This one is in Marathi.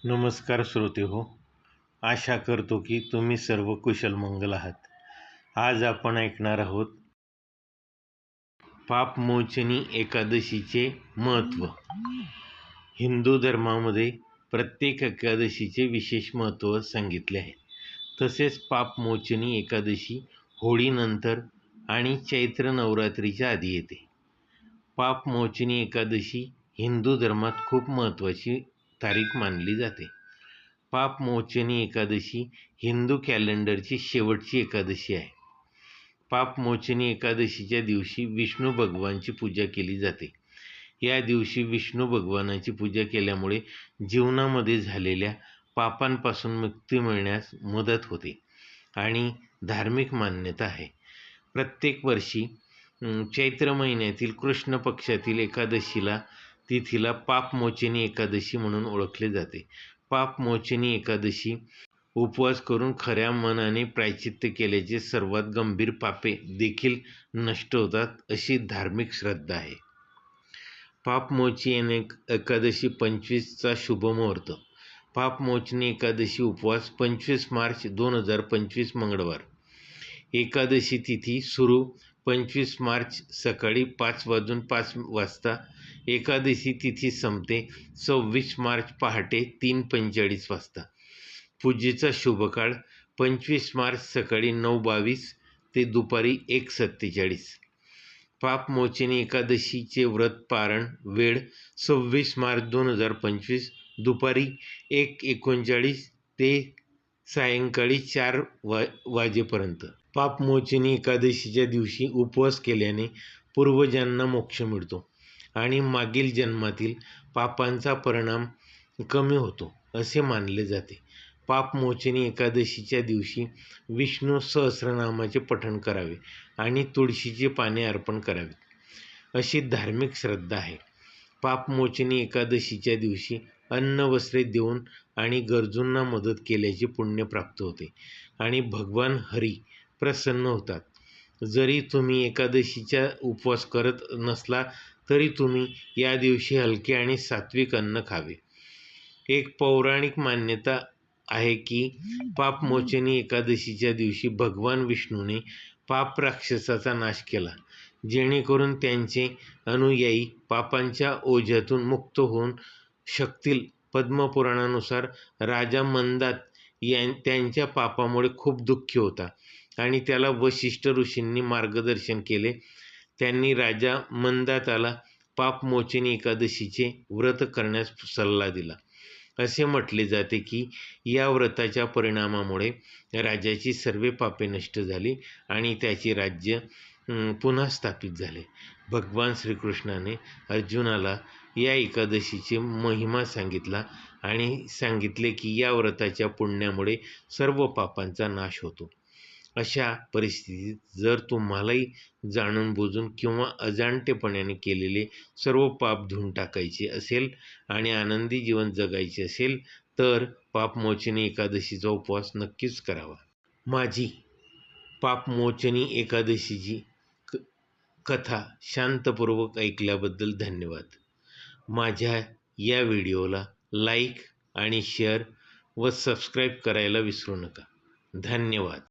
नमस्कार श्रोते हो. आशा करतो की तुम्ही सर्व कुशल मंगल आहात. आज आपण ऐकणार आहोत पापमोचनी एकादशीचे महत्त्व. हिंदू धर्मामध्ये प्रत्येक एकादशीचे विशेष महत्त्व सांगितले आहे. तसेच पापमोचनी एकादशी होळीनंतर आणि चैत्र नवरात्रीच्या आधी येते. पापमोचनी एकादशी हिंदू धर्मात खूप महत्त्वाची तारीख मानली जाते. पापमोचनी एकादशी हिंदू कॅलेंडरची शेवटची एकादशी आहे. पापमोचनी एकादशीच्या दिवशी विष्णू भगवानची पूजा केली जाते. या दिवशी विष्णू भगवानाची पूजा केल्यामुळे जीवनामध्ये झालेल्या पापांपासून मुक्ती मिळण्यास मदत होते आणि धार्मिक मान्यता आहे. प्रत्येक वर्षी चैत्र महिन्यातील कृष्ण पक्षातील एकादशीला तिथीला पापमोचनी एकादशी म्हणून ओळखले जाते. पापमोचनी एकादशी उपवास करून खऱ्या मनाने प्रायश्चित्त केल्याचे सर्वात गंभीर पापे देखील नष्ट होतात अशी धार्मिक श्रद्धा आहे. पापमोचनी एकादशी 25चा शुभमुहूर्त. पापमोचनी एकादशी उपवास 25 मार्च 2025 मंगळवार. एकादशी तिथी सुरू 25 मार्च सकाळी 5:05 एकादशी तिथी संपते 26 मार्च पहाटे 3:45 वाजता. पूजेचा शुभकाळ 25 मार्च सकाळी 9:22 ते दुपारी 1:47. पापमोचनी एकादशीचे व्रत पारण वेळ 26 मार्च 2025 दुपारी 1:39 ते सायंकाळी 4 वाजेपर्यंत. पापमोचनी एकादशीच्या दिवशी उपवास केल्याने पूर्वजांना मोक्ष मिळतो आणि मागील जन्मातील पापांचा परिणाम कमी होतो असे मानले जाते. पापमोचनी एकादशीच्या दिवशी विष्णू सहस्रनामाचे पठण करावे आणि तुळशीची पाने अर्पण करावीत अशी धार्मिक श्रद्धा आहे. पापमोचनी एकादशीच्या दिवशी अन्न वस्त्रे देऊन आणि गरजूंना मदत केल्याचे पुण्य प्राप्त होते आणि भगवान हरी प्रसन्न होतात. जरी तुम्ही एकादशीचा उपवास करत नसला तरी तुम्ही या दिवशी हलके आणि सात्विक अन्न खावे. एक पौराणिक मान्यता आहे की पापमोचनी एकादशीच्या दिवशी भगवान विष्णूने पाप राक्षसाचा नाश केला, जेणेकरून त्यांचे अनुयायी पापांच्या ओझ्यातून मुक्त होऊन शकतील. पद्मपुराणानुसार राजा मंदात त्यांच्या पापामुळे खूप दुःखी होता आणि त्याला वशिष्ठ ऋषींनी मार्गदर्शन केले. त्यांनी राजा मंदाताला पापमोचनी एकादशीचे व्रत करण्यास सल्ला दिला. असे म्हटले जाते की या व्रताच्या परिणामामुळे राजाची सर्व पापे नष्ट झाली आणि त्याचे राज्य पुन्हा स्थापित झाले. भगवान श्रीकृष्णाने अर्जुनाला या एकादशीची महिमा सांगितला आणि सांगितले की या व्रताच्या पुण्यामुळे सर्व पापांचा नाश होतो. अशा परिस्थितीत जर तुम्हालाही जाणून बुजून किंवा अजाणतेपणाने केलेले सर्व पाप धुवून टाकायचे असेल आणि आनंदी जीवन जगायचे असेल तर पापमोचनी एकादशीचा उपवास नक्कीच करावा. माझी पापमोचनी एकादशीची कथा शांतपूर्वक ऐकल्याबद्दल धन्यवाद. माझ्या या व्हिडिओला लाईक आणि शेअर व सबस्क्राईब करायला विसरू नका. धन्यवाद.